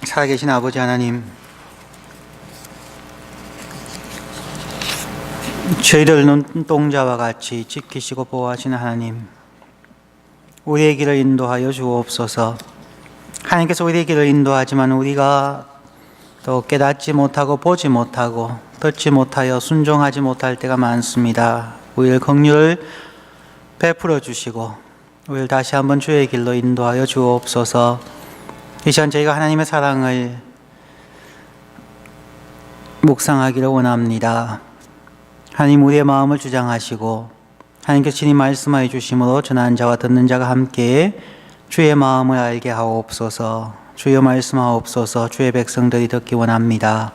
살아계신 아버지 하나님, 저희들 눈동자와 같이 지키시고 보호하시는 하나님, 우리의 길을 인도하여 주옵소서. 하나님께서 우리의 길을 인도하지만 우리가 또 깨닫지 못하고 보지 못하고 듣지 못하여 순종하지 못할 때가 많습니다. 우리의 긍휼을 베풀어 주시고 우리를 다시 한번 주의 길로 인도하여 주옵소서. 이 시간 저희가 하나님의 사랑을 묵상하기를 원합니다. 하나님, 우리의 마음을 주장하시고 하나님께서 친히 말씀하여 주심으로 전하는 자와 듣는 자가 함께 주의 마음을 알게 하옵소서. 주여 말씀하옵소서. 주의 백성들이 듣기 원합니다.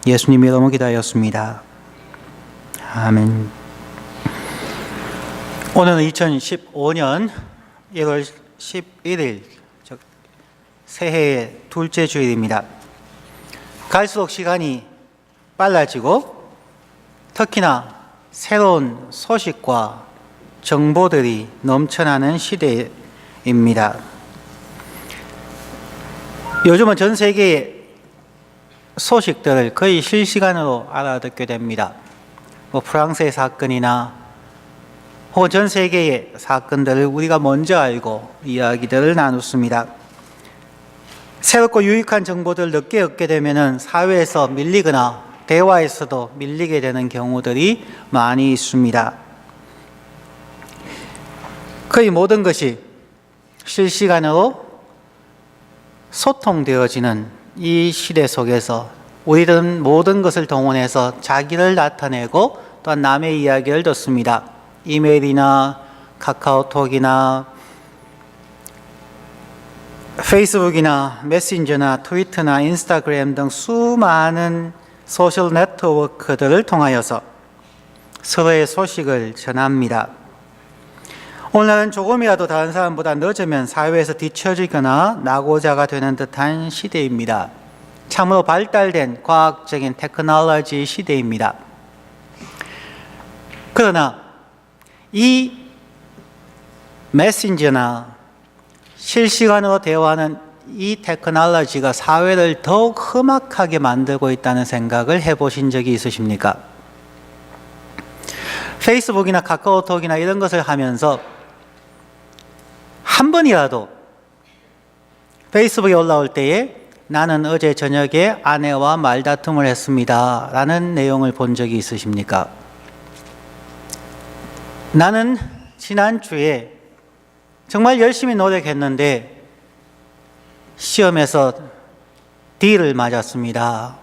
예수님 이름으로 기도하였습니다. 아멘. 오늘은 2015년 1월 11일 새해의 둘째 주일입니다. 갈수록 시간이 빨라지고 특히나 새로운 소식과 정보들이 넘쳐나는 시대입니다. 요즘은 전 세계의 소식들을 거의 실시간으로 알아듣게 됩니다. 프랑스의 사건이나 혹은 전 세계의 사건들을 우리가 먼저 알고 이야기들을 나눴습니다. 새롭고 유익한 정보들을 늦게 얻게 되면 사회에서 밀리거나 대화에서도 밀리게 되는 경우들이 많이 있습니다. 거의 모든 것이 실시간으로 소통되어지는 이 시대 속에서 우리들은 모든 것을 동원해서 자기를 나타내고 또한 남의 이야기를 듣습니다. 이메일이나 카카오톡이나 페이스북이나 메신저나 트위터나 인스타그램 등 수많은 소셜 네트워크들을 통하여서 서로의 소식을 전합니다. 오늘날은 조금이라도 다른 사람보다 늦으면 사회에서 뒤처지거나 낙오자가 되는 듯한 시대입니다. 참으로 발달된 과학적인 테크놀로지 시대입니다. 그러나 이 메신저나 실시간으로 대화하는 이 테크놀로지가 사회를 더욱 험악하게 만들고 있다는 생각을 해보신 적이 있으십니까? 페이스북이나 카카오톡이나 이런 것을 하면서 한 번이라도 페이스북에 올라올 때에 나는 어제 저녁에 아내와 말다툼을 했습니다 라는 내용을 본 적이 있으십니까? 나는 지난주에 정말 열심히 노력했는데 시험에서 D를 맞았습니다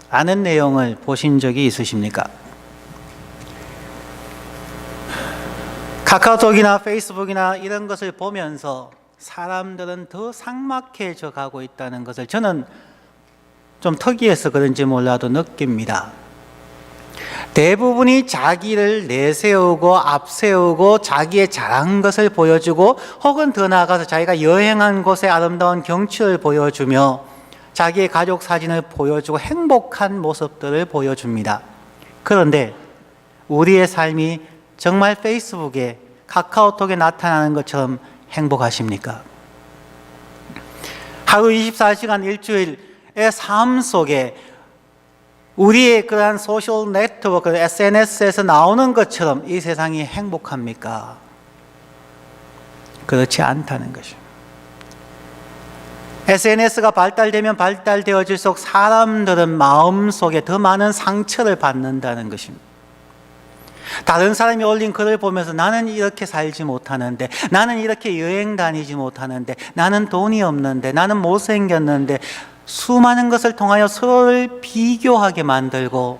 라는 내용을 보신 적이 있으십니까? 카카오톡이나 페이스북이나 이런 것을 보면서 사람들은 더 삭막해져 가고 있다는 것을 저는 좀 특이해서 그런지 몰라도 느낍니다. 대부분이 자기를 내세우고 앞세우고 자기의 잘한 것을 보여주고 혹은 더 나아가서 자기가 여행한 곳의 아름다운 경치를 보여주며 자기의 가족 사진을 보여주고 행복한 모습들을 보여줍니다. 그런데 우리의 삶이 정말 페이스북에 카카오톡에 나타나는 것처럼 행복하십니까? 하루 24시간 일주일의 삶 속에 우리의 그러한 소셜 네트워크, SNS에서 나오는 것처럼 이 세상이 행복합니까? 그렇지 않다는 것입니다. SNS가 발달되면 발달되어질수록 사람들은 마음속에 더 많은 상처를 받는다는 것입니다. 다른 사람이 올린 글을 보면서 나는 이렇게 살지 못하는데, 나는 이렇게 여행 다니지 못하는데, 나는 돈이 없는데, 나는 못생겼는데, 수많은 것을 통하여 서로를 비교하게 만들고,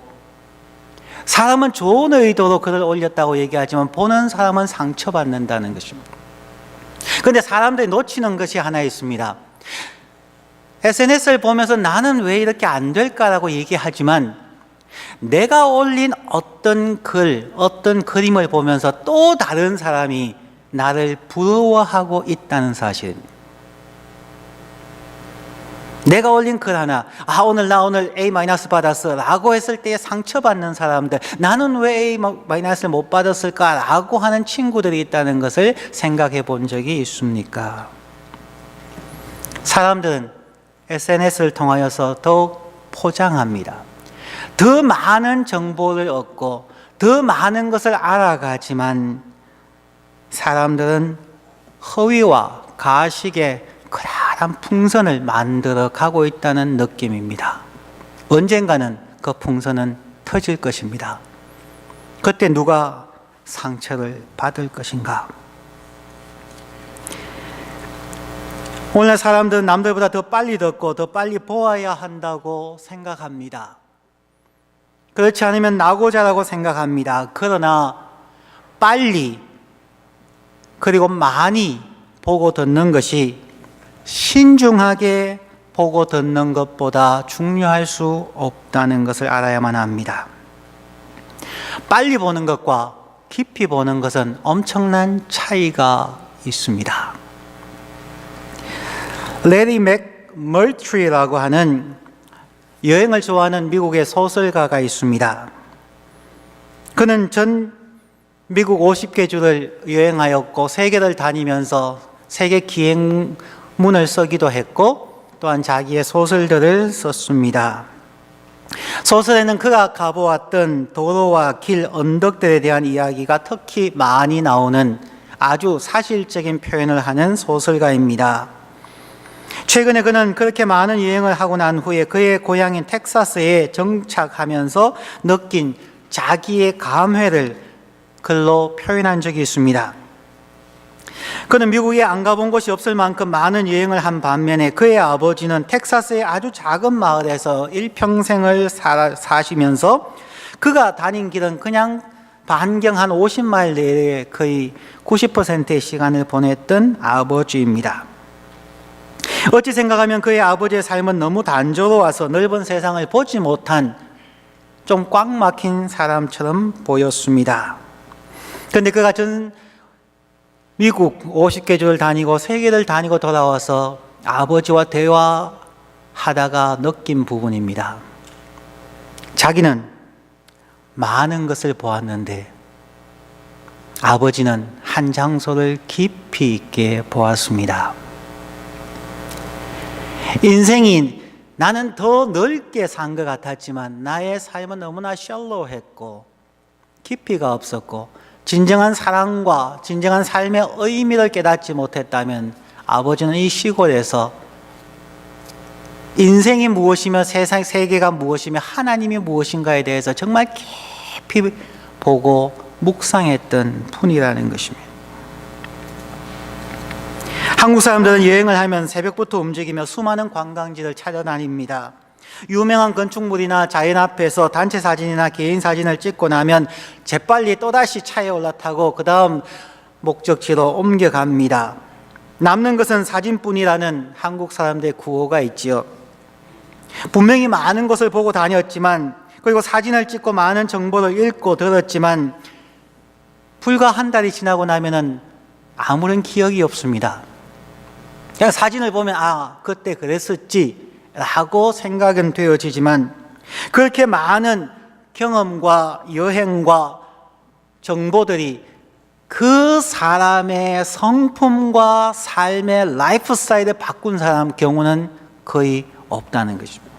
사람은 좋은 의도로 글을 올렸다고 얘기하지만 보는 사람은 상처받는다는 것입니다. 그런데 사람들이 놓치는 것이 하나 있습니다. SNS를 보면서 나는 왜 이렇게 안 될까라고 얘기하지만 내가 올린 어떤 글, 어떤 그림을 보면서 또 다른 사람이 나를 부러워하고 있다는 사실입니다. 내가 올린 글 하나, 오늘 A- 받았어 라고 했을 때에 상처받는 사람들, 나는 왜 A-를 못 받았을까 라고 하는 친구들이 있다는 것을 생각해 본 적이 있습니까? 사람들은 SNS를 통하여서 더욱 포장합니다. 더 많은 정보를 얻고 더 많은 것을 알아가지만 사람들은 허위와 가식의 크다란 풍선을 만들어 가고 있다는 느낌입니다. 언젠가는 그 풍선은 터질 것입니다. 그때 누가 상처를 받을 것인가? 오늘 사람들은 남들보다 더 빨리 듣고 더 빨리 보아야 한다고 생각합니다. 그렇지 않으면 나고자라고 생각합니다. 그러나 빨리 그리고 많이 보고 듣는 것이 신중하게 보고 듣는 것보다 중요할 수 없다는 것을 알아야만 합니다. 빨리 보는 것과 깊이 보는 것은 엄청난 차이가 있습니다. 레리 맥머트리라고 하는 여행을 좋아하는 미국의 소설가가 있습니다. 그는 전 미국 50개 주를 여행하였고 세계를 다니면서 세계 기행문을 쓰기도 했고 또한 자기의 소설들을 썼습니다. 소설에는 그가 가보았던 도로와 길, 언덕들에 대한 이야기가 특히 많이 나오는 아주 사실적인 표현을 하는 소설가입니다. 최근에 그는 그렇게 많은 여행을 하고 난 후에 그의 고향인 텍사스에 정착하면서 느낀 자기의 감회를 글로 표현한 적이 있습니다. 그는 미국에 안 가본 곳이 없을 만큼 많은 여행을 한 반면에 그의 아버지는 텍사스의 아주 작은 마을에서 일평생을 사시면서 그가 다닌 길은 그냥 반경 한 50마일 내에 거의 90%의 시간을 보냈던 아버지입니다. 어찌 생각하면 그의 아버지의 삶은 너무 단조로워서 넓은 세상을 보지 못한 좀 꽉 막힌 사람처럼 보였습니다. 그런데 그가 전 미국 50개 주를 다니고 세계를 다니고 돌아와서 아버지와 대화하다가 느낀 부분입니다. 자기는 많은 것을 보았는데 아버지는 한 장소를 깊이 있게 보았습니다. 인생이 나는 더 넓게 산 것 같았지만 나의 삶은 너무나 셜로우했고 깊이가 없었고 진정한 사랑과 진정한 삶의 의미를 깨닫지 못했다면 아버지는 이 시골에서 인생이 무엇이며 세상 세계가 무엇이며 하나님이 무엇인가에 대해서 정말 깊이 보고 묵상했던 분이라는 것입니다. 한국 사람들은 여행을 하면 새벽부터 움직이며 수많은 관광지를 찾아다닙니다. 유명한 건축물이나 자연 앞에서 단체 사진이나 개인 사진을 찍고 나면 재빨리 또다시 차에 올라타고 그 다음 목적지로 옮겨갑니다. 남는 것은 사진뿐이라는 한국 사람들의 구호가 있지요. 분명히 많은 것을 보고 다녔지만 그리고 사진을 찍고 많은 정보를 읽고 들었지만 불과 한 달이 지나고 나면은 아무런 기억이 없습니다. 그냥 사진을 보면 그때 그랬었지 라고 생각은 되어지지만 그렇게 많은 경험과 여행과 정보들이 그 사람의 성품과 삶의 라이프 스타일을 바꾼 사람 경우는 거의 없다는 것입니다.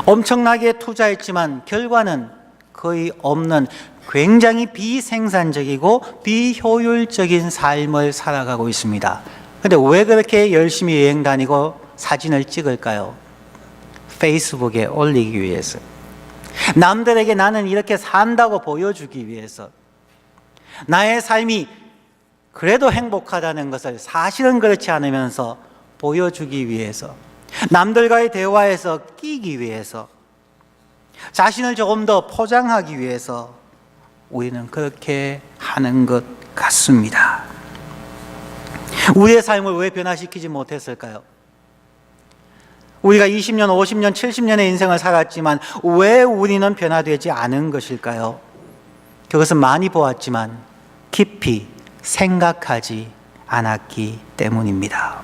엄청나게 투자했지만 결과는 거의 없는 굉장히 비생산적이고 비효율적인 삶을 살아가고 있습니다. 그런데 왜 그렇게 열심히 여행 다니고 사진을 찍을까요? 페이스북에 올리기 위해서, 남들에게 나는 이렇게 산다고 보여주기 위해서, 나의 삶이 그래도 행복하다는 것을 사실은 그렇지 않으면서 보여주기 위해서, 남들과의 대화에서 끼기 위해서, 자신을 조금 더 포장하기 위해서 우리는 그렇게 하는 것 같습니다. 우리의 삶을 왜 변화시키지 못했을까요? 우리가 20년, 50년, 70년의 인생을 살았지만 왜 우리는 변화되지 않은 것일까요? 그것은 많이 보았지만 깊이 생각하지 않았기 때문입니다.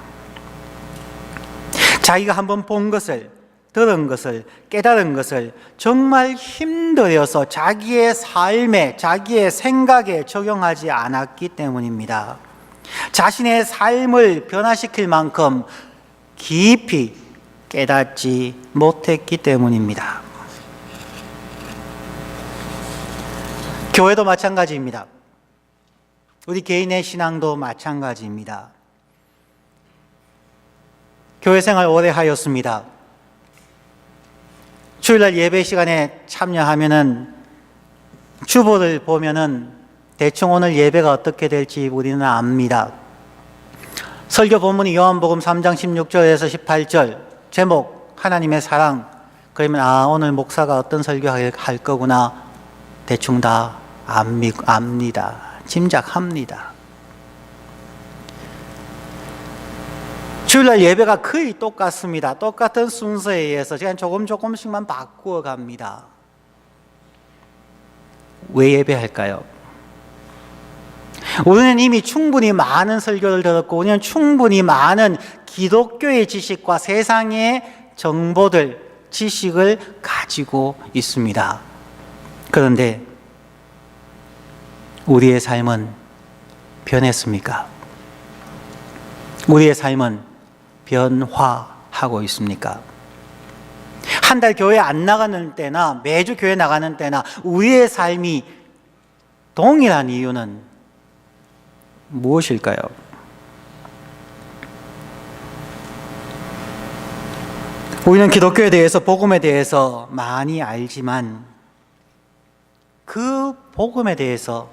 자기가 한번 본 것을, 들은 것을, 깨달은 것을 정말 힘들어서 자기의 삶에, 자기의 생각에 적용하지 않았기 때문입니다. 자신의 삶을 변화시킬 만큼 깊이 깨닫지 못했기 때문입니다. 교회도 마찬가지입니다. 우리 개인의 신앙도 마찬가지입니다. 교회 생활 오래 하였습니다. 주일날 예배 시간에 참여하면은 주보를 보면은 대충 오늘 예배가 어떻게 될지 우리는 압니다. 설교 본문이 요한복음 3장 16절에서 18절, 제목 하나님의 사랑. 그러면 오늘 목사가 어떤 설교할 거구나 대충 다 압니다. 짐작합니다. 주일날 예배가 거의 똑같습니다. 똑같은 순서에 의해서 그냥 조금씩만 바꾸어 갑니다. 왜 예배할까요? 우리는 이미 충분히 많은 설교를 들었고, 우리는 충분히 많은 기독교의 지식과 세상의 정보들, 지식을 가지고 있습니다. 그런데 우리의 삶은 변했습니까? 우리의 삶은 변화하고 있습니까? 한 달 교회 안 나가는 때나 매주 교회 나가는 때나 우리의 삶이 동일한 이유는 무엇일까요? 우리는 기독교에 대해서, 복음에 대해서 많이 알지만 그 복음에 대해서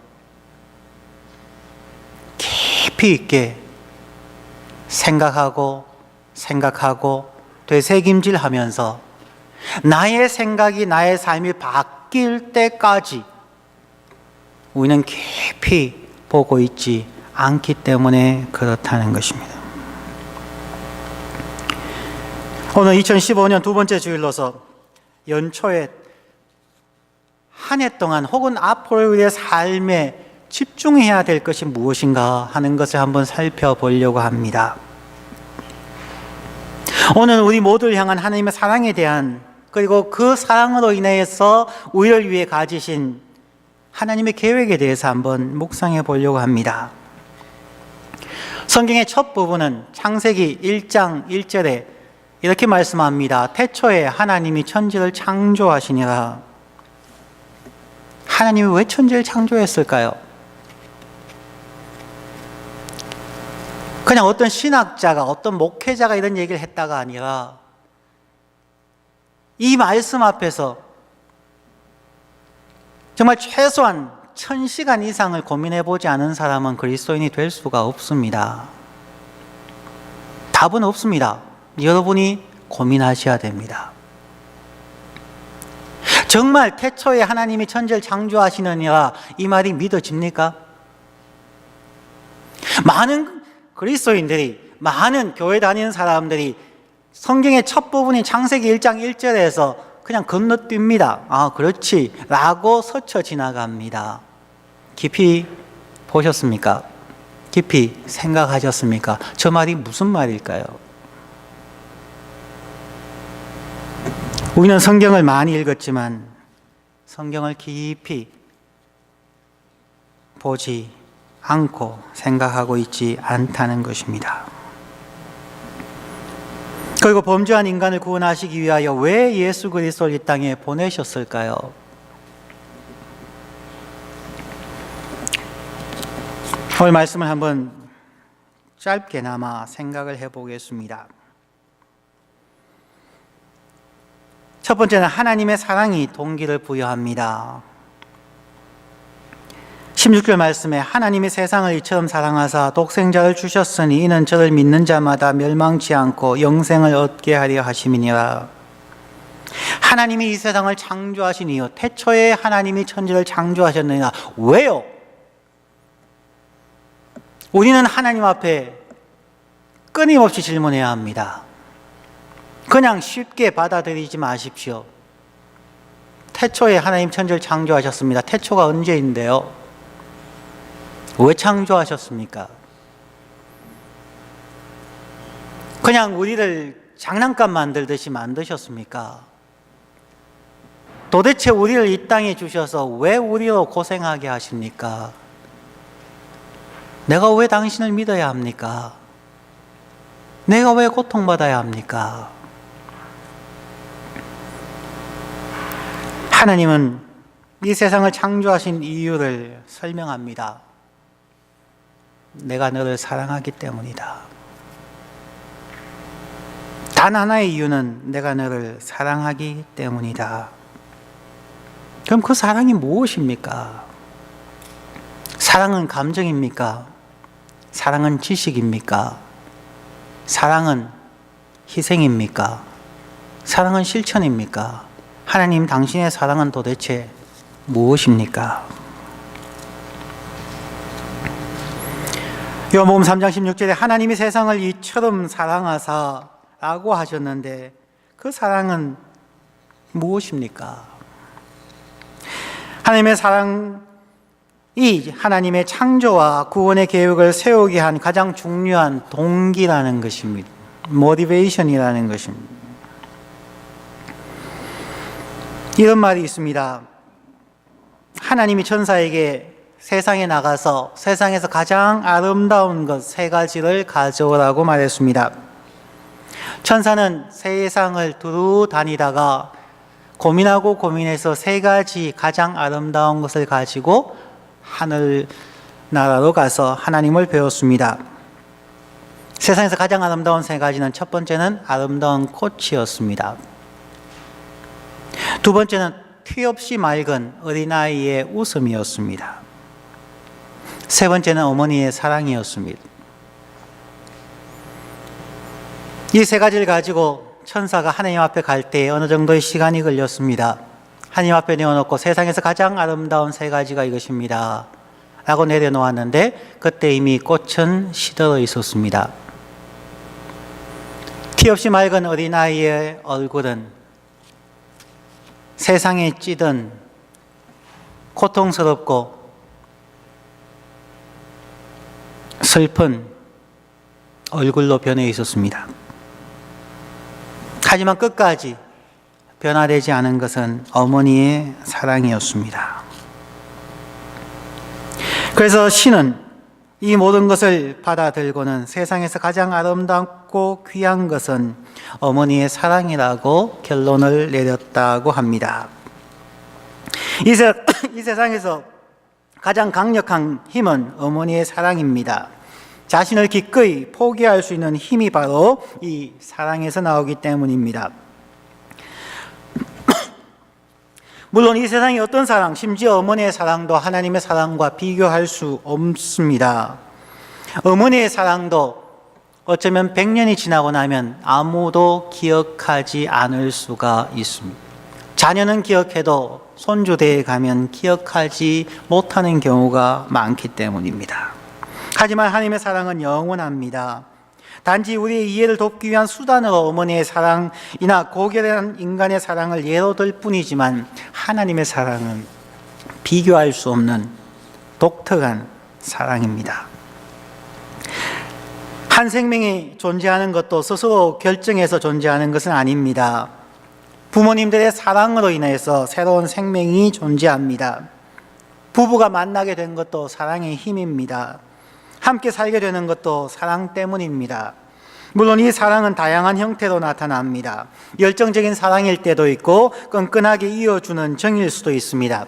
깊이 있게 생각하고 되새김질하면서 나의 생각이, 나의 삶이 바뀔 때까지 우리는 깊이 보고 있지 않기 때문에 그렇다는 것입니다. 오늘 2015년 두 번째 주일로서 연초에 한 해 동안 혹은 앞으로 우리의 삶에 집중해야 될 것이 무엇인가 하는 것을 한번 살펴보려고 합니다. 오늘 우리 모두를 향한 하나님의 사랑에 대한, 그리고 그 사랑으로 인해서 우리를 위해 가지신 하나님의 계획에 대해서 한번 묵상해 보려고 합니다. 성경의 첫 부분은 창세기 1장 1절에 이렇게 말씀합니다. 태초에 하나님이 천지를 창조하시니라. 하나님이 왜 천지를 창조했을까요? 그냥 어떤 신학자가, 어떤 목회자가 이런 얘기를 했다가 아니라 이 말씀 앞에서 정말 최소한 1000시간 이상을 고민해보지 않은 사람은 그리스도인이 될 수가 없습니다. 답은 없습니다. 여러분이 고민하셔야 됩니다. 정말 태초에 하나님이 천지를 창조하시느니라, 이 말이 믿어집니까? 많은 그리스도인들이, 많은 교회 다니는 사람들이 성경의 첫 부분인 창세기 1장 1절에서 그냥 건너뜁니다. 그렇지 라고 스쳐 지나갑니다. 깊이 보셨습니까? 깊이 생각하셨습니까? 저 말이 무슨 말일까요? 우리는 성경을 많이 읽었지만 성경을 깊이 보지 않고 생각하고 있지 않다는 것입니다. 그리고 범죄한 인간을 구원하시기 위하여 왜 예수 그리스도를 이 땅에 보내셨을까요? 오늘 말씀을 한번 짧게나마 생각을 해보겠습니다. 첫 번째는 하나님의 사랑이 동기를 부여합니다. 16절 말씀에 하나님이 세상을 이처럼 사랑하사 독생자를 주셨으니 이는 저를 믿는 자마다 멸망치 않고 영생을 얻게 하려 하심이니라. 하나님이 이 세상을 창조하신 이유, 태초에 하나님이 천지를 창조하셨느냐. 왜요? 우리는 하나님 앞에 끊임없이 질문해야 합니다. 그냥 쉽게 받아들이지 마십시오. 태초에 하나님 천지를 창조하셨습니다. 태초가 언제인데요? 왜 창조하셨습니까? 그냥 우리를 장난감 만들듯이 만드셨습니까? 도대체 우리를 이 땅에 주셔서 왜 우리로 고생하게 하십니까? 내가 왜 당신을 믿어야 합니까? 내가 왜 고통받아야 합니까? 하나님은 이 세상을 창조하신 이유를 설명합니다. 내가 너를 사랑하기 때문이다. 단 하나의 이유는 내가 너를 사랑하기 때문이다. 그럼 그 사랑이 무엇입니까? 사랑은 감정입니까? 사랑은 지식입니까? 사랑은 희생입니까? 사랑은 실천입니까? 하나님, 당신의 사랑은 도대체 무엇입니까? 요한복음 3장 16절에 하나님이 세상을 이처럼 사랑하사 라고 하셨는데 그 사랑은 무엇입니까? 하나님의 사랑이 하나님의 창조와 구원의 계획을 세우게 한 가장 중요한 동기라는 것입니다. 모티베이션이라는 것입니다. 이런 말이 있습니다. 하나님이 천사에게 세상에 나가서 세상에서 가장 아름다운 것 3가지를 가져오라고 말했습니다. 천사는 세상을 두루 다니다가 고민하고 고민해서 3가지 가장 아름다운 것을 가지고 하늘나라로 가서 하나님을 배웠습니다. 세상에서 가장 아름다운 3가지는 첫 번째는 아름다운 꽃이었습니다. 두 번째는 티 없이 맑은 어린아이의 웃음이었습니다. 세 번째는 어머니의 사랑이었습니다. 이 3가지를 가지고 천사가 하나님 앞에 갈 때 어느 정도의 시간이 걸렸습니다. 하나님 앞에 내어놓고 세상에서 가장 아름다운 3가지가 이것입니다 라고 내려놓았는데 그때 이미 꽃은 시들어 있었습니다. 티 없이 맑은 어린아이의 얼굴은 세상에 찌든 고통스럽고 슬픈 얼굴로 변해 있었습니다. 하지만 끝까지 변화되지 않은 것은 어머니의 사랑이었습니다. 그래서 신은 이 모든 것을 받아들고는 세상에서 가장 아름답고 귀한 것은 어머니의 사랑이라고 결론을 내렸다고 합니다. 이 세상에서 가장 강력한 힘은 어머니의 사랑입니다. 자신을 기꺼이 포기할 수 있는 힘이 바로 이 사랑에서 나오기 때문입니다. 물론 이 세상의 어떤 사랑, 심지어 어머니의 사랑도 하나님의 사랑과 비교할 수 없습니다. 어머니의 사랑도 어쩌면 100년이 지나고 나면 아무도 기억하지 않을 수가 있습니다. 자녀는 기억해도 손주대에 가면 기억하지 못하는 경우가 많기 때문입니다. 하지만 하나님의 사랑은 영원합니다. 단지 우리의 이해를 돕기 위한 수단으로 어머니의 사랑이나 고결한 인간의 사랑을 예로 들 뿐이지만 하나님의 사랑은 비교할 수 없는 독특한 사랑입니다. 한 생명이 존재하는 것도 스스로 결정해서 존재하는 것은 아닙니다. 부모님들의 사랑으로 인해서 새로운 생명이 존재합니다. 부부가 만나게 된 것도 사랑의 힘입니다. 함께 살게 되는 것도 사랑 때문입니다. 물론 이 사랑은 다양한 형태로 나타납니다. 열정적인 사랑일 때도 있고 끈끈하게 이어주는 정일 수도 있습니다.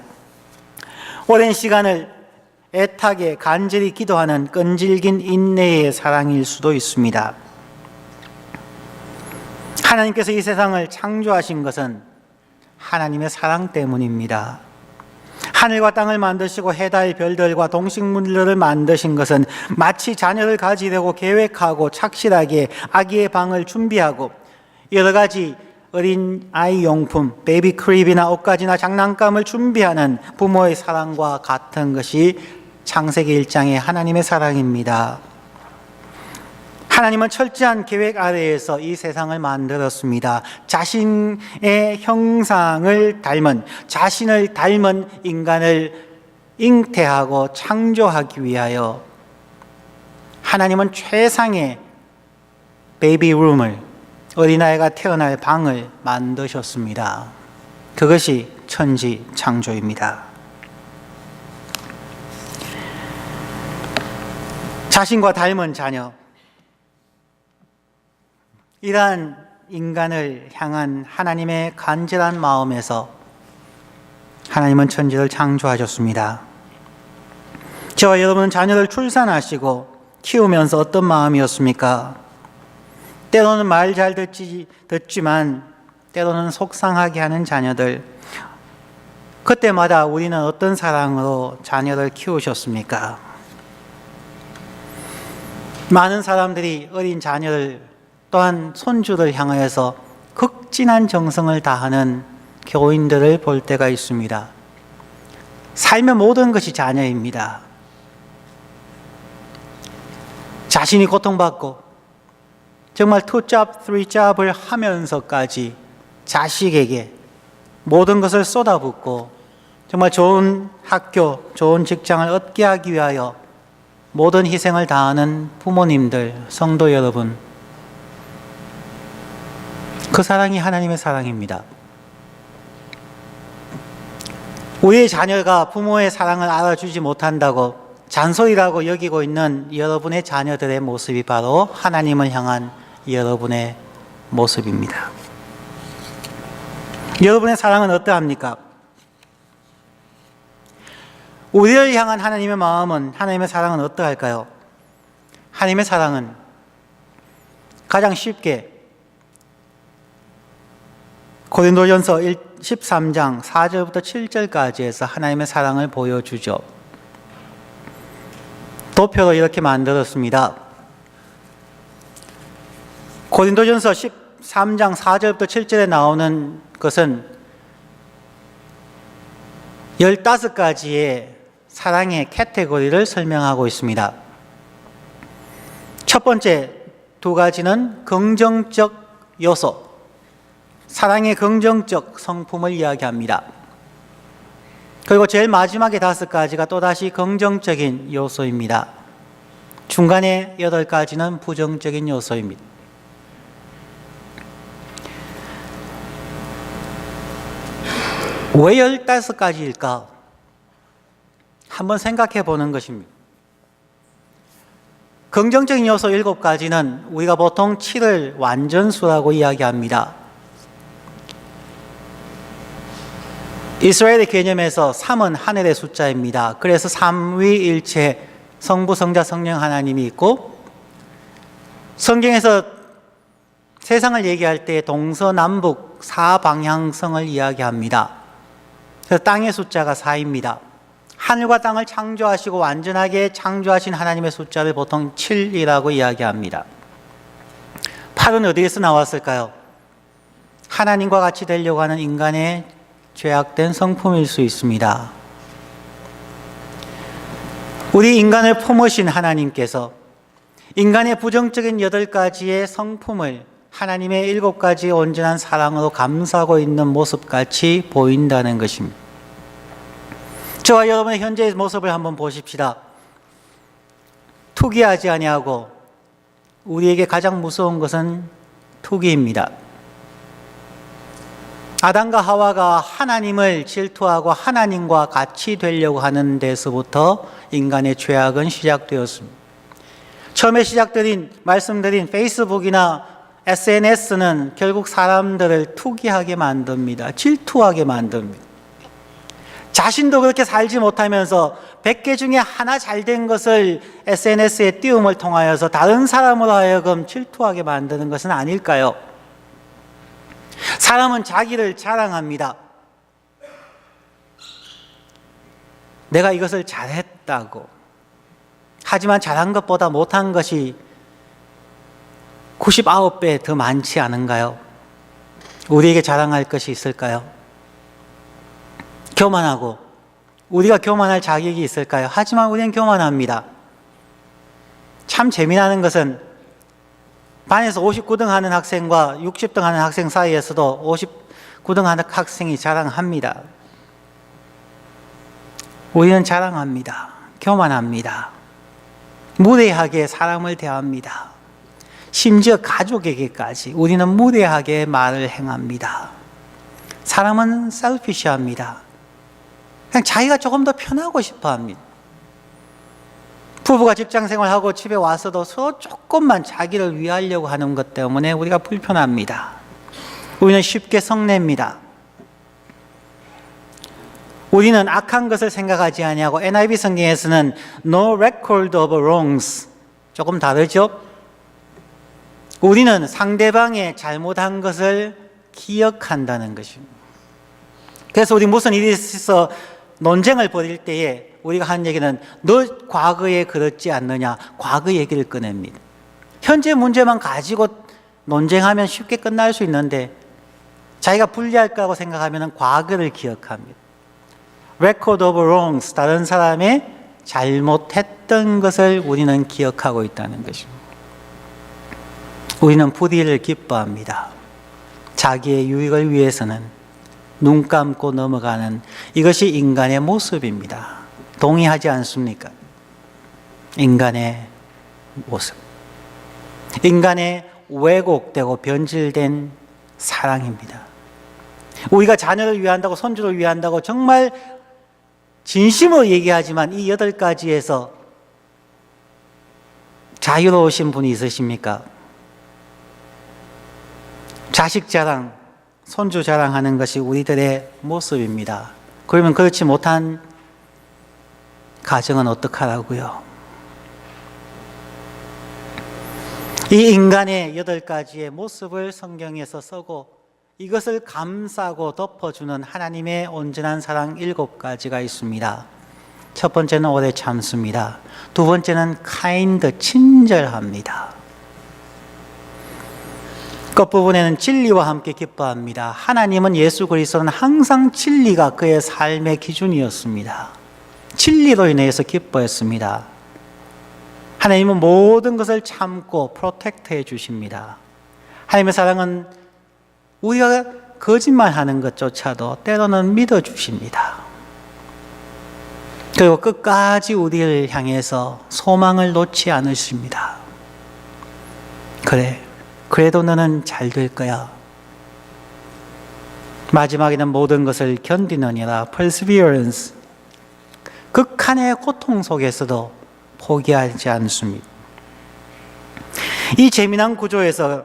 오랜 시간을 애타게 간절히 기도하는 끈질긴 인내의 사랑일 수도 있습니다. 하나님께서 이 세상을 창조하신 것은 하나님의 사랑 때문입니다. 하늘과 땅을 만드시고 해달, 별들과 동식물들을 만드신 것은 마치 자녀를 가지려고 계획하고 착실하게 아기의 방을 준비하고 여러 가지 어린 아이 용품, 베이비 크립이나 옷가지나 장난감을 준비하는 부모의 사랑과 같은 것이 창세기 1장의 하나님의 사랑입니다. 하나님은 철저한 계획 아래에서 이 세상을 만들었습니다. 자신의 형상을 닮은, 자신을 닮은 인간을 잉태하고 창조하기 위하여 하나님은 최상의 베이비룸을, 어린아이가 태어날 방을 만드셨습니다. 그것이 천지 창조입니다. 자신과 닮은 자녀, 이러한 인간을 향한 하나님의 간절한 마음에서 하나님은 천지를 창조하셨습니다. 저와 여러분은 자녀를 출산하시고 키우면서 어떤 마음이었습니까? 때로는 말 잘 듣지만 때로는 속상하게 하는 자녀들, 그때마다 우리는 어떤 사랑으로 자녀를 키우셨습니까? 많은 사람들이 어린 자녀를 또한 손주를 향하여서 극진한 정성을 다하는 교인들을 볼 때가 있습니다. 삶의 모든 것이 자녀입니다. 자신이 고통받고 정말 2job, 3job을 하면서까지 자식에게 모든 것을 쏟아붓고 정말 좋은 학교, 좋은 직장을 얻게 하기 위하여 모든 희생을 다하는 부모님들, 성도 여러분, 그 사랑이 하나님의 사랑입니다. 우리의 자녀가 부모의 사랑을 알아주지 못한다고 잔소리라고 여기고 있는 여러분의 자녀들의 모습이 바로 하나님을 향한 여러분의 모습입니다. 여러분의 사랑은 어떠합니까? 우리를 향한 하나님의 마음은, 하나님의 사랑은 어떠할까요? 하나님의 사랑은 가장 쉽게 고린도전서 13장 4절부터 7절까지 해서 하나님의 사랑을 보여주죠. 도표로 이렇게 만들었습니다. 고린도전서 13장 4절부터 7절에 나오는 것은 15가지의 사랑의 카테고리를 설명하고 있습니다. 첫 번째 2가지는 긍정적 요소, 사랑의 긍정적 성품을 이야기합니다. 그리고 제일 마지막에 5가지가 또다시 긍정적인 요소입니다. 중간에 8가지는 부정적인 요소입니다. 왜 15가지일까? 한번 생각해 보는 것입니다. 긍정적인 요소 7가지는 우리가 보통 7을 완전수라고 이야기합니다. 이스라엘의 개념에서 3은 하늘의 숫자입니다. 그래서 삼위일체, 성부, 성자, 성령 하나님이 있고, 성경에서 세상을 얘기할 때 동서남북 4방향성을 이야기합니다. 그래서 땅의 숫자가 4입니다. 하늘과 땅을 창조하시고 완전하게 창조하신 하나님의 숫자를 보통 7이라고 이야기합니다. 8은 어디에서 나왔을까요? 하나님과 같이 되려고 하는 인간의 죄악된 성품일 수 있습니다. 우리 인간을 품으신 하나님께서 인간의 부정적인 8가지의 성품을 하나님의 7가지의 온전한 사랑으로 감싸고 있는 모습같이 보인다는 것입니다. 저와 여러분의 현재의 모습을 한번 보십시다. 투기하지 아니하고, 우리에게 가장 무서운 것은 투기입니다. 아담과 하와가 하나님을 질투하고 하나님과 같이 되려고 하는 데서부터 인간의 죄악은 시작되었습니다. 처음에 말씀드린 페이스북이나 SNS는 결국 사람들을 투기하게 만듭니다. 질투하게 만듭니다. 자신도 그렇게 살지 못하면서 100개 중에 하나 잘된 것을 SNS에 띄움을 통하여서 다른 사람으로 하여금 질투하게 만드는 것은 아닐까요? 사람은 자기를 자랑합니다. 내가 이것을 잘했다고. 하지만 잘한 것보다 못한 것이 99배 더 많지 않은가요? 우리에게 자랑할 것이 있을까요? 교만하고, 우리가 교만할 자격이 있을까요? 하지만 우리는 교만합니다. 참 재미나는 것은 반에서 59등 하는 학생과 60등 하는 학생 사이에서도 59등 하는 학생이 자랑합니다. 우리는 자랑합니다. 교만합니다. 무례하게 사람을 대합니다. 심지어 가족에게까지 우리는 무례하게 말을 행합니다. 사람은 셀피시합니다. 그냥 자기가 조금 더 편하고 싶어 합니다. 부부가 직장 생활하고 집에 와서도 서로 조금만 자기를 위하려고 하는 것 때문에 우리가 불편합니다. 우리는 쉽게 성냅니다. 우리는 악한 것을 생각하지 아니하고 NIV 성경에서는 no record of wrongs, 조금 다르죠? 우리는 상대방의 잘못한 것을 기억한다는 것입니다. 그래서 우리 무슨 일이 있어서 논쟁을 벌일 때에 우리가 하는 얘기는 너 과거에 그렇지 않느냐, 과거 얘기를 꺼냅니다. 현재 문제만 가지고 논쟁하면 쉽게 끝날 수 있는데 자기가 불리할 거라고 생각하면 과거를 기억합니다. Record of wrongs, 다른 사람의 잘못했던 것을 우리는 기억하고 있다는 것입니다. 우리는 불의를 기뻐합니다. 자기의 유익을 위해서는 눈 감고 넘어가는 이것이 인간의 모습입니다. 동의하지 않습니까? 인간의 모습. 인간의 왜곡되고 변질된 사랑입니다. 우리가 자녀를 위한다고, 손주를 위한다고 정말 진심으로 얘기하지만 이 8가지에서 자유로우신 분이 있으십니까? 자식 자랑, 손주 자랑하는 것이 우리들의 모습입니다. 그러면 그렇지 못한 가정은 어떡하라고요? 이 인간의 8가지의 모습을 성경에서 쓰고 이것을 감싸고 덮어주는 하나님의 온전한 사랑 7가지가 있습니다. 첫 번째는 오래 참습니다. 두 번째는 kind, 친절합니다. 끝부분에는 진리와 함께 기뻐합니다. 하나님은 예수 그리스도는 항상 진리가 그의 삶의 기준이었습니다. 진리로 인해서 기뻐했습니다. 하나님은 모든 것을 참고 프로텍트해 주십니다. 하나님의 사랑은 우리가 거짓말하는 것조차도 때로는 믿어주십니다. 그리고 끝까지 우리를 향해서 소망을 놓지 않으십니다. 그래도 너는 잘 될 거야. 마지막에는 모든 것을 견디느니라, perseverance. 극한의 고통 속에서도 포기하지 않습니다. 이 재미난 구조에서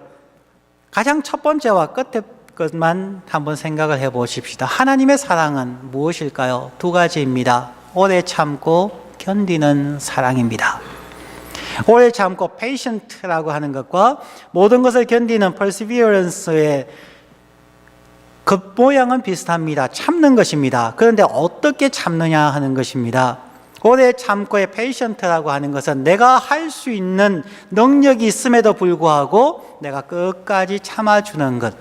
가장 첫 번째와 끝에 것만 한번 생각을 해 보십시다. 하나님의 사랑은 무엇일까요? 2가지입니다. 오래 참고 견디는 사랑입니다. 오래 참고 patient라고 하는 것과 모든 것을 견디는 perseverance의 겉모양은 비슷합니다. 참는 것입니다. 그런데 어떻게 참느냐 하는 것입니다. 오래 참고의 patient라고 하는 것은 내가 할 수 있는 능력이 있음에도 불구하고 내가 끝까지 참아주는 것.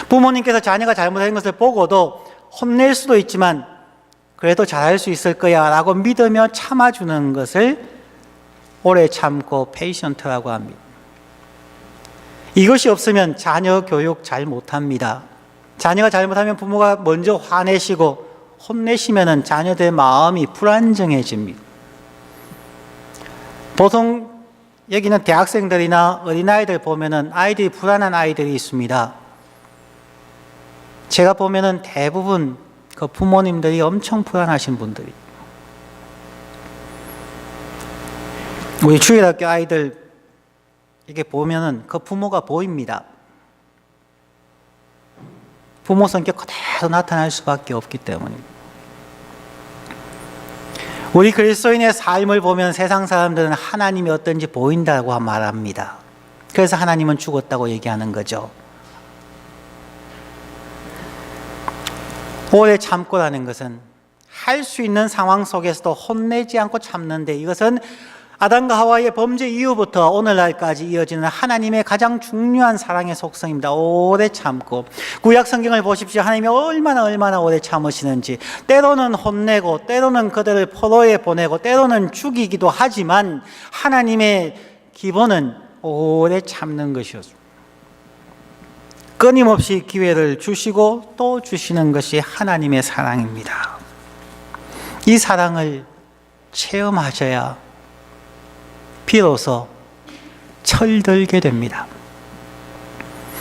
부모님께서 자녀가 잘못한 것을 보고도 혼낼 수도 있지만 그래도 잘할 수 있을 거야 라고 믿으며 참아주는 것을 오래 참고 patient라고 합니다. 이것이 없으면 자녀 교육 잘 못합니다. 자녀가 잘못하면 부모가 먼저 화내시고 혼내시면 자녀들의 마음이 불안정해집니다. 보통 여기는 대학생들이나 어린아이들 보면은 아이들이 불안한 아이들이 있습니다. 제가 보면은 대부분 그 부모님들이 엄청 불안하신 분들이. 우리 주일학교 아이들 이렇게 보면은 그 부모가 보입니다. 부모 성격 그대로 나타날 수밖에 없기 때문입니다. 우리 그리스도인의 삶을 보면 세상 사람들은 하나님이 어떤지 보인다고 말합니다. 그래서 하나님은 죽었다고 얘기하는 거죠. 오래 참고라는 것은 할 수 있는 상황 속에서도 혼내지 않고 참는데 이것은 아담과 하와의 범죄 이후부터 오늘날까지 이어지는 하나님의 가장 중요한 사랑의 속성입니다. 오래 참고. 구약 성경을 보십시오. 하나님이 얼마나 오래 참으시는지. 때로는 혼내고 때로는 그들을 포로에 보내고 때로는 죽이기도 하지만 하나님의 기본은 오래 참는 것이었습니다. 끊임없이 기회를 주시고 또 주시는 것이 하나님의 사랑입니다. 이 사랑을 체험하셔야 비로소 철들게 됩니다.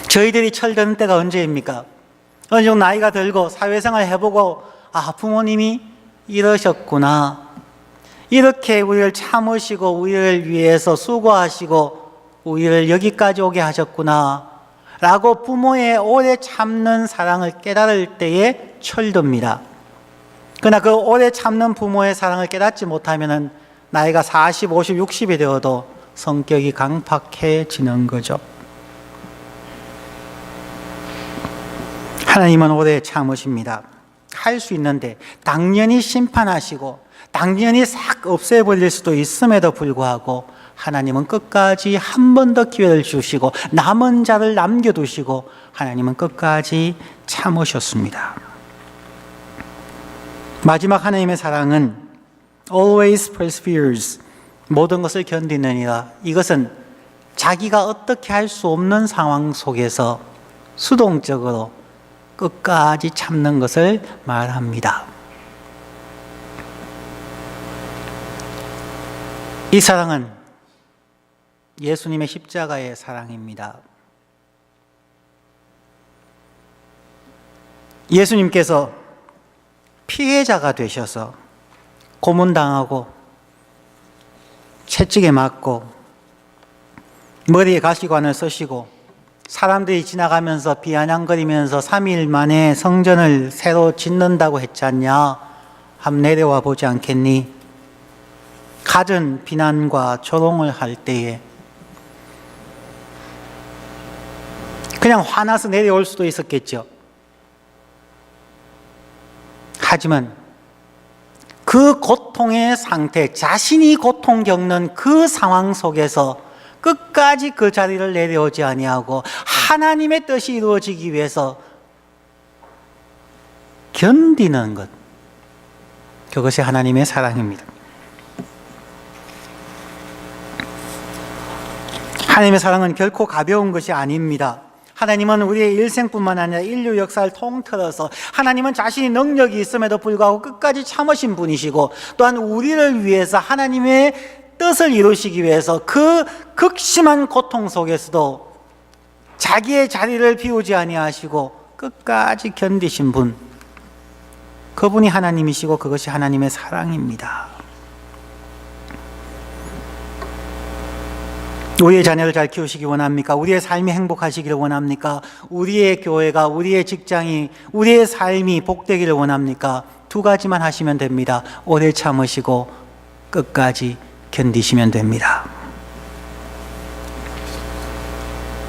저희들이 철드는 때가 언제입니까? 어느 정도 나이가 들고 사회생활 해보고 부모님이 이러셨구나. 이렇게 우리를 참으시고 우리를 위해서 수고하시고 우리를 여기까지 오게 하셨구나 라고 부모의 오래 참는 사랑을 깨달을 때에 철듭니다. 그러나 그 오래 참는 부모의 사랑을 깨닫지 못하면 나이가 40, 50, 60이 되어도 성격이 강팍해지는 거죠. 하나님은 오래 참으십니다. 할 수 있는데 당연히 심판하시고 당연히 싹 없애버릴 수도 있음에도 불구하고 하나님은 끝까지 한 번 더 기회를 주시고 남은 자를 남겨두시고 하나님은 끝까지 참으셨습니다. 마지막 하나님의 사랑은 always perseveres, 모든 것을 견디느니라. 이것은 자기가 어떻게 할 수 없는 상황 속에서 수동적으로 끝까지 참는 것을 말합니다. 이 사랑은 예수님의 십자가의 사랑입니다. 예수님께서 피해자가 되셔서 고문당하고 채찍에 맞고 머리에 가시관을 쓰시고 사람들이 지나가면서 비아냥거리면서 3일 만에 성전을 새로 짓는다고 했지 않냐? 한번 내려와 보지 않겠니? 갖은 비난과 조롱을 할 때에 그냥 화나서 내려올 수도 있었겠죠. 하지만 그 고통의 상태, 자신이 고통 겪는 그 상황 속에서 끝까지 그 자리를 내려오지 아니하고 하나님의 뜻이 이루어지기 위해서 견디는 것, 그것이 하나님의 사랑입니다. 하나님의 사랑은 결코 가벼운 것이 아닙니다. 하나님은 우리의 일생뿐만 아니라 인류 역사를 통틀어서 하나님은 자신이 능력이 있음에도 불구하고 끝까지 참으신 분이시고 또한 우리를 위해서 하나님의 뜻을 이루시기 위해서 그 극심한 고통 속에서도 자기의 자리를 비우지 아니하시고 끝까지 견디신 분, 그분이 하나님이시고 그것이 하나님의 사랑입니다. 우리의 자녀를 잘 키우시기 원합니까? 우리의 삶이 행복하시기를 원합니까? 우리의 교회가, 우리의 직장이, 우리의 삶이 복되기를 원합니까? 두 가지만 하시면 됩니다. 오래 참으시고 끝까지 견디시면 됩니다.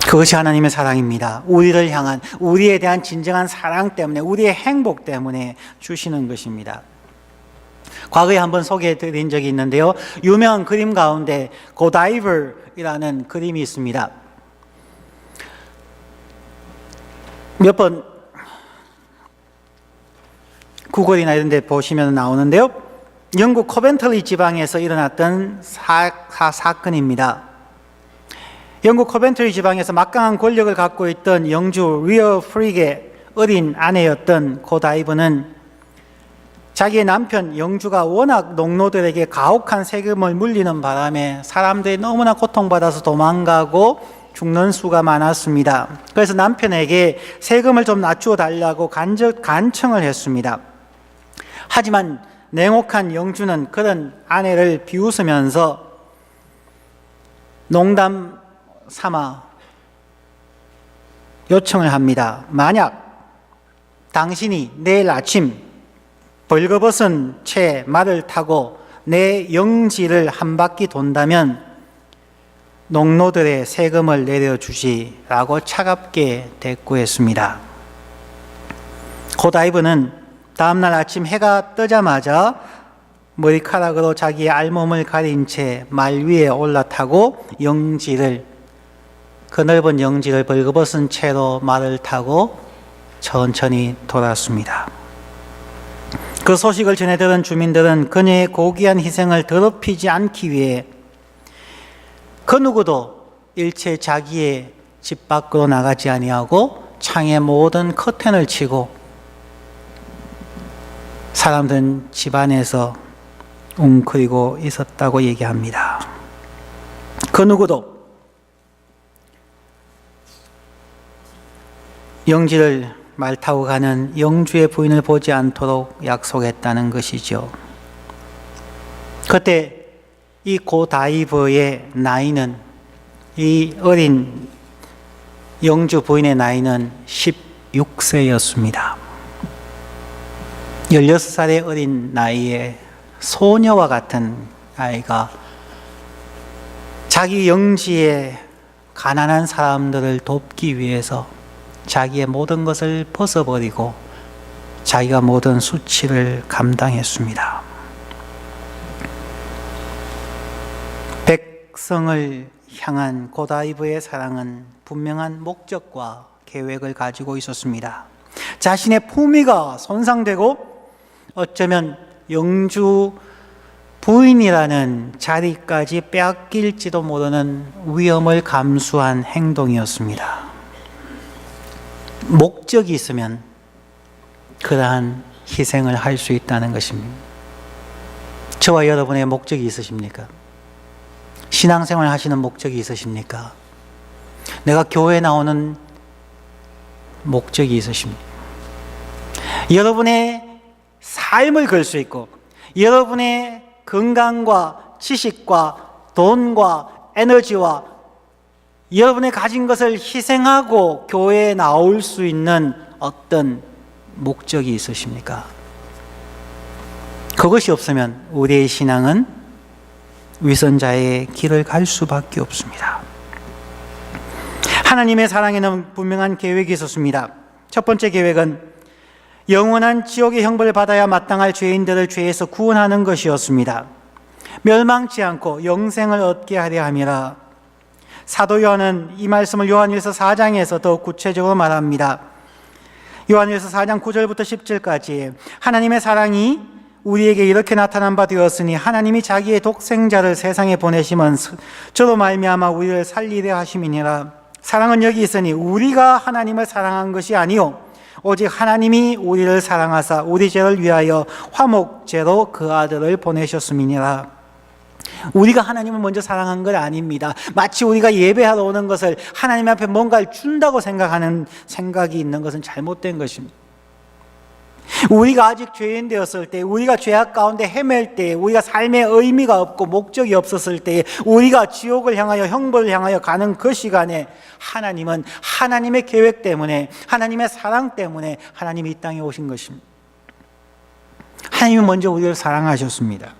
그것이 하나님의 사랑입니다. 우리를 향한, 우리에 대한 진정한 사랑 때문에, 우리의 행복 때문에 주시는 것입니다. 과거에 한번 소개해 드린 적이 있는데요. 유명한 그림 가운데 고다이버이라는 그림이 있습니다. 몇 번 구글이나 이런 데 보시면 나오는데요. 영국 코벤트리 지방에서 일어났던 사건입니다. 영국 코벤트리 지방에서 막강한 권력을 갖고 있던 영주 리어 프릭의 어린 아내였던 고다이버는 자기의 남편 영주가 워낙 농노들에게 가혹한 세금을 물리는 바람에 사람들이 너무나 고통받아서 도망가고 죽는 수가 많았습니다. 그래서 남편에게 세금을 좀 낮추어 달라고 간청을 했습니다. 하지만 냉혹한 영주는 그런 아내를 비웃으면서 농담 삼아 요청을 합니다. 만약 당신이 내일 아침 벌거벗은 채 말을 타고 내 영지를 한 바퀴 돈다면 농노들의 세금을 내려주시라고 차갑게 대꾸했습니다. 고다이버는 다음날 아침 해가 뜨자마자 머리카락으로 자기의 알몸을 가린 채 말 위에 올라타고 그 넓은 영지를 벌거벗은 채로 말을 타고 천천히 돌았습니다. 그 소식을 전해 들은 주민들은 그녀의 고귀한 희생을 더럽히지 않기 위해 그 누구도 일체 자기의 집 밖으로 나가지 아니하고 창에 모든 커튼을 치고 사람들은 집 안에서 웅크리고 있었다고 얘기합니다. 그 누구도 영지를 말 타고 가는 영주의 부인을 보지 않도록 약속했다는 것이죠. 그때 이 고다이브의 나이는, 이 어린 영주 부인의 나이는 16세였습니다. 16살의 어린 나이에 소녀와 같은 아이가 자기 영지의 가난한 사람들을 돕기 위해서 자기의 모든 것을 벗어버리고 자기가 모든 수치를 감당했습니다. 백성을 향한 고다이브의 사랑은 분명한 목적과 계획을 가지고 있었습니다. 자신의 품위가 손상되고 어쩌면 영주 부인이라는 자리까지 빼앗길지도 모르는 위험을 감수한 행동이었습니다. 목적이 있으면 그러한 희생을 할 수 있다는 것입니다. 저와 여러분의 목적이 있으십니까? 신앙생활 하시는 목적이 있으십니까? 내가 교회에 나오는 목적이 있으십니까? 여러분의 삶을 걸 수 있고 여러분의 건강과 지식과 돈과 에너지와 여러분의 가진 것을 희생하고 교회에 나올 수 있는 어떤 목적이 있으십니까? 그것이 없으면 우리의 신앙은 위선자의 길을 갈 수밖에 없습니다. 하나님의 사랑에는 분명한 계획이 있었습니다. 첫 번째 계획은 영원한 지옥의 형벌을 받아야 마땅할 죄인들을 죄에서 구원하는 것이었습니다. 멸망치 않고 영생을 얻게 하려 함이라. 사도 요한은 이 말씀을 요한일서 4장에서 더욱 구체적으로 말합니다. 요한일서 4장 9절부터 10절까지 하나님의 사랑이 우리에게 이렇게 나타난 바 되었으니 하나님이 자기의 독생자를 세상에 보내심은 저로 말미암아 우리를 살리려 하심이니라. 사랑은 여기 있으니 우리가 하나님을 사랑한 것이 아니요 오직 하나님이 우리를 사랑하사 우리 죄를 위하여 화목제로 그 아들을 보내셨음이니라. 우리가 하나님을 먼저 사랑한 건 아닙니다. 마치 우리가 예배하러 오는 것을 하나님 앞에 뭔가를 준다고 생각하는 생각이 있는 것은 잘못된 것입니다. 우리가 아직 죄인 되었을 때, 우리가 죄악 가운데 헤맬 때, 우리가 삶의 의미가 없고 목적이 없었을 때, 우리가 지옥을 향하여 형벌을 향하여 가는 그 시간에 하나님은 하나님의 계획 때문에, 하나님의 사랑 때문에 하나님이 이 땅에 오신 것입니다. 하나님이 먼저 우리를 사랑하셨습니다.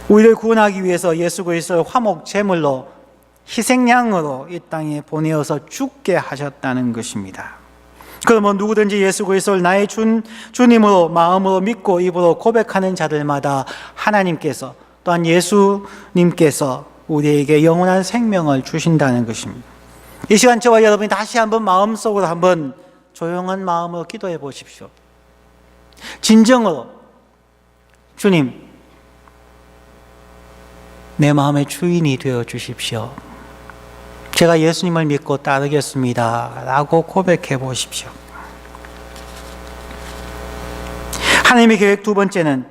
우리를 구원하기 위해서 예수 그리스도를 화목 제물로 희생양으로 이 땅에 보내어서 죽게 하셨다는 것입니다. 그러면 누구든지 예수 그리스도를 나의 주님으로 마음으로 믿고 입으로 고백하는 자들마다 하나님께서 또한 예수님께서 우리에게 영원한 생명을 주신다는 것입니다. 이 시간 저와 여러분이 다시 한번 마음속으로 한번 조용한 마음으로 기도해 보십시오. 진정으로 주님, 내 마음의 주인이 되어 주십시오. 제가 예수님을 믿고 따르겠습니다 라고 고백해 보십시오. 하나님의 계획 두 번째는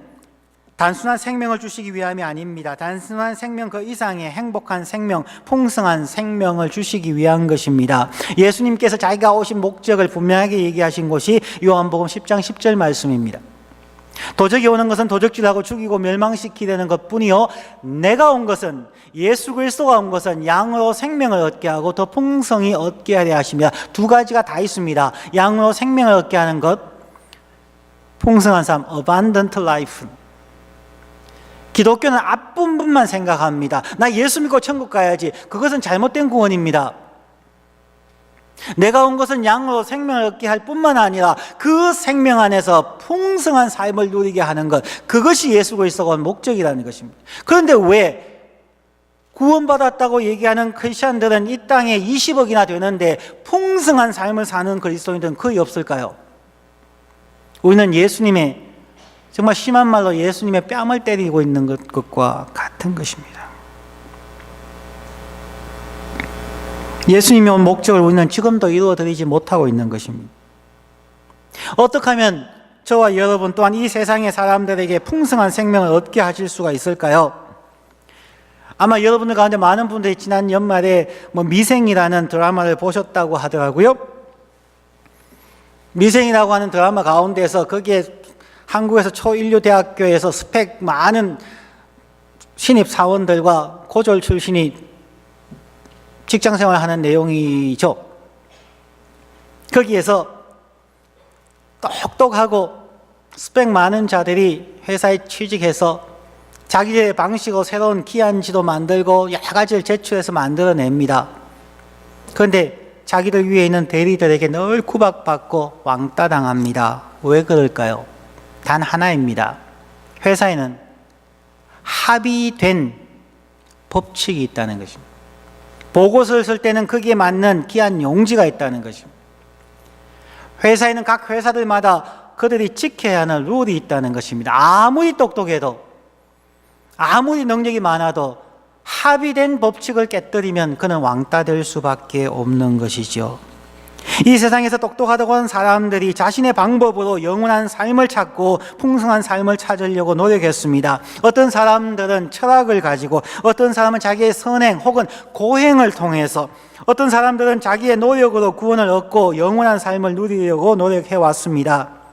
단순한 생명을 주시기 위함이 아닙니다. 단순한 생명 그 이상의 행복한 생명, 풍성한 생명을 주시기 위한 것입니다. 예수님께서 자기가 오신 목적을 분명하게 얘기하신 것이 요한복음 10장 10절 말씀입니다. 도적이 오는 것은 도적질하고 죽이고 멸망시키려는 것뿐이요 내가 온 것은, 예수 그리스도가 온 것은 양으로 생명을 얻게 하고 더 풍성히 얻게 하려 하십니다. 두 가지가 다 있습니다. 양으로 생명을 얻게 하는 것, 풍성한 삶, abundant life. 기독교는 앞부분만 생각합니다. 나 예수 믿고 천국 가야지. 그것은 잘못된 구원입니다. 내가 온 것은 양으로 생명을 얻게 할 뿐만 아니라 그 생명 안에서 풍성한 삶을 누리게 하는 것, 그것이 예수 그리스도가 온 목적이라는 것입니다. 그런데 왜 구원받았다고 얘기하는 크리스천들은 이 땅에 20억이나 되는데 풍성한 삶을 사는 그리스도인들은 거의 없을까요? 우리는 예수님의, 정말 심한 말로 예수님의 뺨을 때리고 있는 것과 같은 것입니다. 예수님이 온 목적을 우리는 지금도 이루어드리지 못하고 있는 것입니다. 어떻게 하면 저와 여러분 또한 이 세상의 사람들에게 풍성한 생명을 얻게 하실 수가 있을까요? 아마 여러분들 가운데 많은 분들이 지난 연말에 미생이라는 드라마를 보셨다고 하더라고요. 미생이라고 하는 드라마 가운데서 거기에 한국에서 초일류 대학교에서 스펙 많은 신입 사원들과 고졸 출신이 직장 생활하는 내용이죠. 거기에서 똑똑하고 스펙 많은 자들이 회사에 취직해서 자기의 방식으로 새로운 기한지도 만들고 여러 가지를 제출해서 만들어냅니다. 그런데 자기들 위에 있는 대리들에게 늘 구박받고 왕따 당합니다. 왜 그럴까요? 단 하나입니다. 회사에는 합의된 법칙이 있다는 것입니다. 보고서를 쓸 때는 거기에 맞는 기한 용지가 있다는 것입니다. 회사에는 각 회사들마다 그들이 지켜야 하는 룰이 있다는 것입니다. 아무리 똑똑해도 아무리 능력이 많아도 합의된 법칙을 깨뜨리면 그는 왕따 될 수밖에 없는 것이죠. 이 세상에서 똑똑하다고 하는 사람들이 자신의 방법으로 영원한 삶을 찾고 풍성한 삶을 찾으려고 노력했습니다. 어떤 사람들은 철학을 가지고, 어떤 사람은 자기의 선행 혹은 고행을 통해서, 어떤 사람들은 자기의 노력으로 구원을 얻고 영원한 삶을 누리려고 노력해 왔습니다.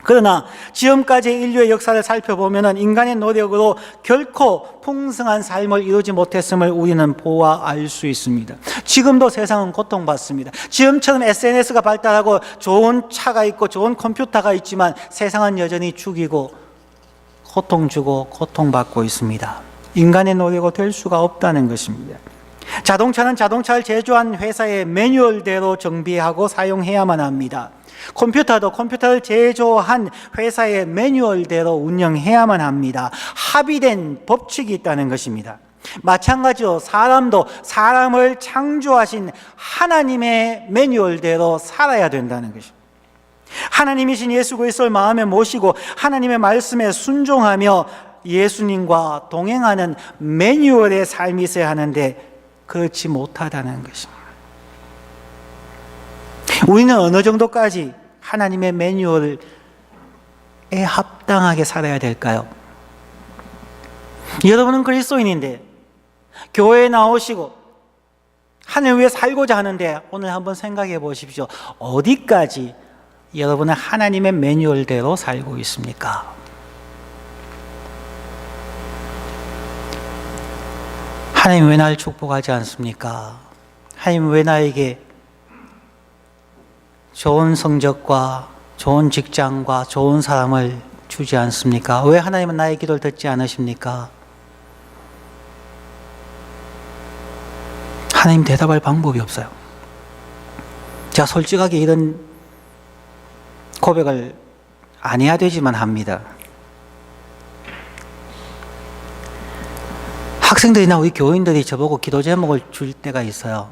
그러나 지금까지 인류의 역사를 살펴보면 인간의 노력으로 결코 풍성한 삶을 이루지 못했음을 우리는 보아 알 수 있습니다. 지금도 세상은 고통받습니다. 지금처럼 SNS가 발달하고 좋은 차가 있고 좋은 컴퓨터가 있지만 세상은 여전히 죽이고 고통 주고 고통받고 있습니다. 인간의 노력으로 될 수가 없다는 것입니다. 자동차는 자동차를 제조한 회사의 매뉴얼대로 정비하고 사용해야만 합니다. 컴퓨터도 컴퓨터를 제조한 회사의 매뉴얼대로 운영해야만 합니다. 합의된 법칙이 있다는 것입니다. 마찬가지로 사람도 사람을 창조하신 하나님의 매뉴얼대로 살아야 된다는 것입니다. 하나님이신 예수 그리스도를 마음에 모시고 하나님의 말씀에 순종하며 예수님과 동행하는 매뉴얼의 삶이 있어야 하는데 그렇지 못하다는 것입니다. 우리는 어느 정도까지 하나님의 매뉴얼에 합당하게 살아야 될까요? 여러분은 그리스도인인데 교회에 나오시고 하늘 위에 살고자 하는데 오늘 한번 생각해 보십시오. 어디까지 여러분은 하나님의 매뉴얼대로 살고 있습니까? 하나님 왜 나를 축복하지 않습니까? 하나님 왜 나에게 좋은 성적과 좋은 직장과 좋은 사람을 주지 않습니까? 왜 하나님은 나의 기도를 듣지 않으십니까? 하나님 대답할 방법이 없어요. 제가 솔직하게 이런 고백을 안 해야 되지만 합니다. 학생들이나 우리 교인들이 저보고 기도 제목을 줄 때가 있어요.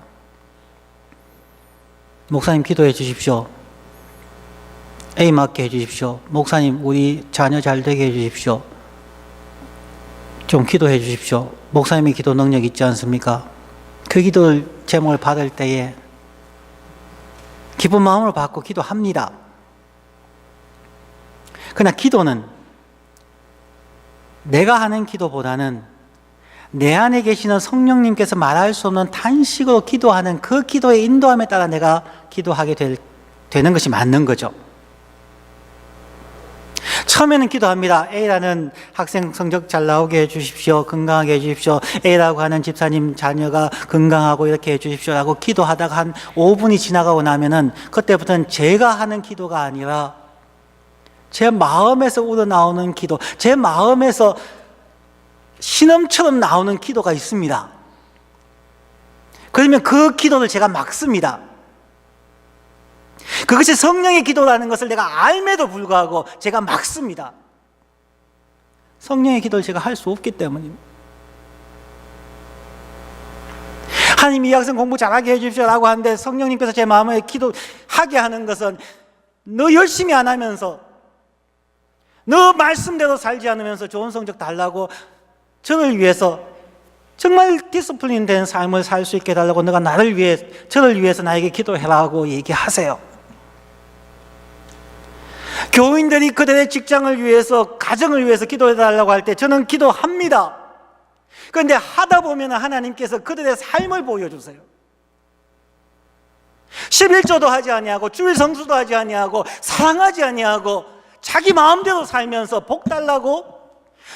목사님 기도해 주십시오. A 맞게 해 주십시오. 목사님 우리 자녀 잘 되게 해 주십시오. 좀 기도해 주십시오. 목사님이 기도 능력 있지 않습니까? 그 기도를 제목을 받을 때에 기쁜 마음으로 받고 기도합니다. 그러나 기도는 내가 하는 기도보다는 내 안에 계시는 성령님께서 말할 수 없는 탄식으로 기도하는 그 기도의 인도함에 따라 내가 기도하게 되는 것이 맞는 거죠. 처음에는 기도합니다. A라는 학생 성적 잘 나오게 해주십시오. 건강하게 해주십시오. A라고 하는 집사님 자녀가 건강하고 이렇게 해주십시오 라고 기도하다가 한 5분이 지나가고 나면은 그때부터는 제가 하는 기도가 아니라 제 마음에서 우러나오는 기도, 제 마음에서 신음처럼 나오는 기도가 있습니다. 그러면 그 기도를 제가 막습니다. 그것이 성령의 기도라는 것을 내가 알매도 불구하고 제가 막습니다. 성령의 기도를 제가 할 수 없기 때문입니다. 하나님 이 학생 공부 잘하게 해주십시오 라고 하는데 성령님께서 제 마음에 기도하게 하는 것은 너 열심히 안 하면서 너 말씀대로 살지 않으면서 좋은 성적 달라고 저를 위해서 정말 디스플린 된 삶을 살 수 있게 해달라고 너가 저를 위해서 나에게 기도해라고 얘기하세요. 교인들이 그들의 직장을 위해서, 가정을 위해서 기도해달라고 할 때 저는 기도합니다. 그런데 하다 보면 하나님께서 그들의 삶을 보여주세요. 11조도 하지 아니하고 주일 성수도 하지 아니하고 사랑하지 아니하고 자기 마음대로 살면서 복 달라고?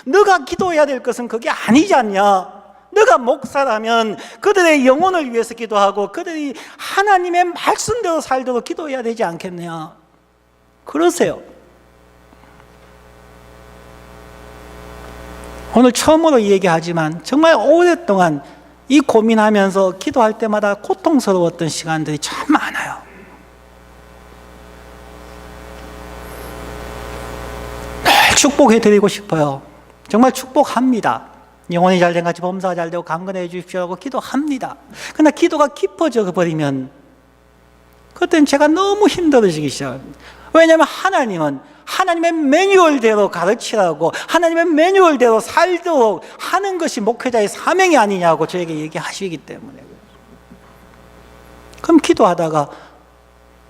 너가 기도해야 될 것은 그게 아니지 않냐? 너가 목사라면 그들의 영혼을 위해서 기도하고 그들이 하나님의 말씀대로 살도록 기도해야 되지 않겠냐? 그러세요. 오늘 처음으로 이 얘기하지만 정말 오랫동안 이 고민하면서 기도할 때마다 고통스러웠던 시간들이 참 많아요. 늘 축복해드리고 싶어요. 정말 축복합니다. 영혼이 잘된 같이 범사가 잘되고 강건해 주십시오라고 기도합니다. 그러나 기도가 깊어져 버리면 그때는 제가 너무 힘들어지기 시작합니다. 왜냐하면 하나님은 하나님의 매뉴얼대로 가르치라고, 하나님의 매뉴얼대로 살도록 하는 것이 목회자의 사명이 아니냐고 저에게 얘기하시기 때문에. 그럼 기도하다가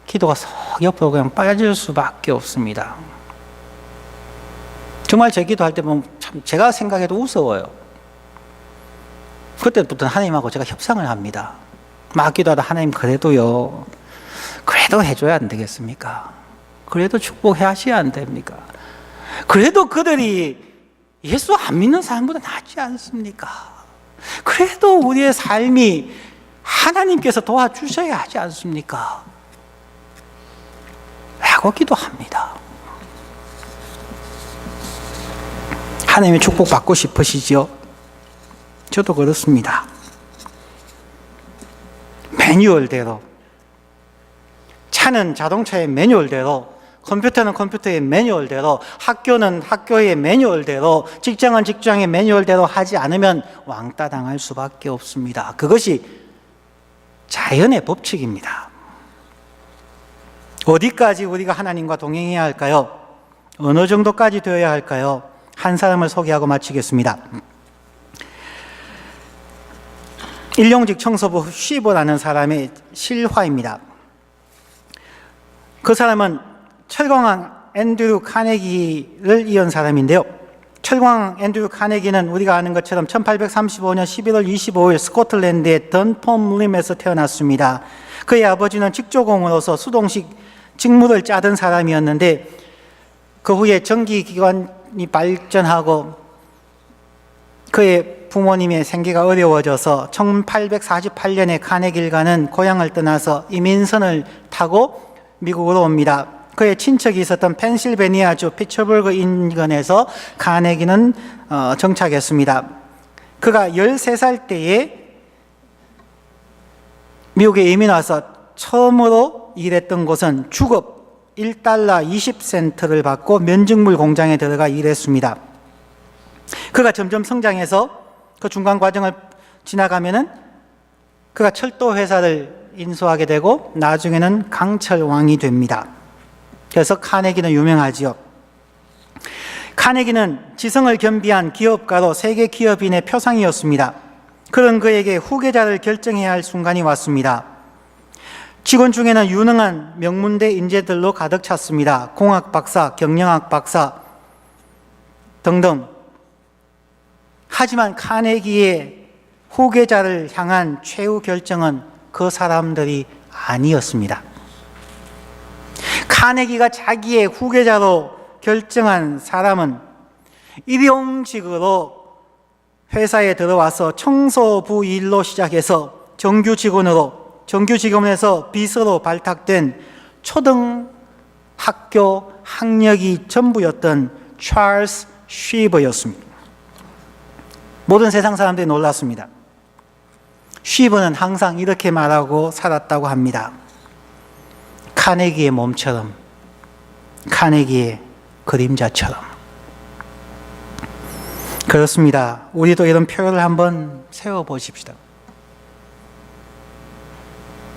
기도가 쏙 옆으로 그냥 빠질 수밖에 없습니다. 정말 제 기도할 때 보면 참 제가 생각해도 우스워요. 그때부터 하나님하고 제가 협상을 합니다. 막 기도하다 하나님 그래도 해줘야 안 되겠습니까? 그래도 축복해 하셔야 안 됩니까? 그래도 그들이 예수 안 믿는 사람보다 낫지 않습니까? 그래도 우리의 삶이 하나님께서 도와주셔야 하지 않습니까? 라고 기도합니다. 하나님의 축복 받고 싶으시죠? 저도 그렇습니다. 매뉴얼대로, 차는 자동차의 매뉴얼대로, 컴퓨터는 컴퓨터의 매뉴얼대로, 학교는 학교의 매뉴얼대로, 직장은 직장의 매뉴얼대로 하지 않으면 왕따 당할 수밖에 없습니다. 그것이 자연의 법칙입니다. 어디까지 우리가 하나님과 동행해야 할까요? 어느 정도까지 되어야 할까요? 한 사람을 소개하고 마치겠습니다. 일용직 청소부 쉬버라는 사람의 실화입니다. 그 사람은 철광왕 앤드류 카네기를 이은 사람인데요. 철광왕 앤드류 카네기는 우리가 아는 것처럼 1835년 11월 25일 스코틀랜드의 던펌림에서 태어났습니다. 그의 아버지는 직조공으로서 수동식 직물을 짜던 사람이었는데 그 후에 전기기관이 발전하고 그의 부모님의 생계가 어려워져서 1848년에 카네기를 가는 고향을 떠나서 이민선을 타고 미국으로 옵니다. 그의 친척이 있었던 펜실베니아주 피츠버그 인근에서 카네기는 정착했습니다. 그가 13살 때에 미국에 이민 와서 처음으로 일했던 곳은 주급 $1 20센트를 받고 면직물 공장에 들어가 일했습니다. 그가 점점 성장해서 그 중간 과정을 지나가면은 그가 철도 회사를 인수하게 되고 나중에는 강철왕이 됩니다. 그래서 카네기는 유명하지요. 카네기는 지성을 겸비한 기업가로 세계 기업인의 표상이었습니다. 그런 그에게 후계자를 결정해야 할 순간이 왔습니다. 직원 중에는 유능한 명문대 인재들로 가득 찼습니다. 공학 박사, 경영학 박사 등등. 하지만 카네기의 후계자를 향한 최후 결정은 그 사람들이 아니었습니다. 카네기가 자기의 후계자로 결정한 사람은 일용직으로 회사에 들어와서 청소부 일로 시작해서 정규 직원에서 비서로 발탁된 초등학교 학력이 전부였던 찰스 쉬버였습니다. 모든 세상 사람들이 놀랐습니다. 쉬버는 항상 이렇게 말하고 살았다고 합니다. 카네기의 몸처럼, 카네기의 그림자처럼. 그렇습니다. 우리도 이런 표현을 한번 세워보십시다.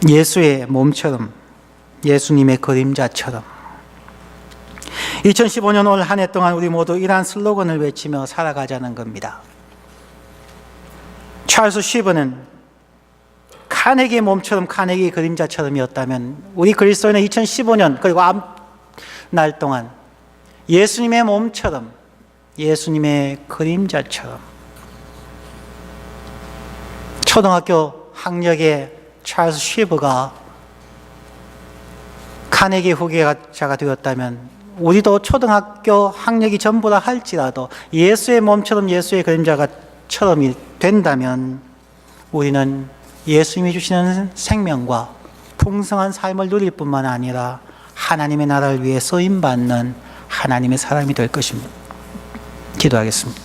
예수의 몸처럼, 예수님의 그림자처럼. 2015년 올 한 해 동안 우리 모두 이러한 슬로건을 외치며 살아가자는 겁니다. 찰스 쉬버는 카네기의 몸처럼 카네기의 그림자처럼이었다면 우리 그리스도인은 2015년 그리고 앞날 동안 예수님의 몸처럼, 예수님의 그림자처럼. 초등학교 학력의 찰스 쉬버가 카네기 후계자가 되었다면 우리도 초등학교 학력이 전부라 할지라도 예수의 몸처럼 예수의 그림자처럼 된다면 우리는 예수님이 주시는 생명과 풍성한 삶을 누릴 뿐만 아니라 하나님의 나라를 위해 쓰임받는 하나님의 사람이 될 것입니다. 기도하겠습니다.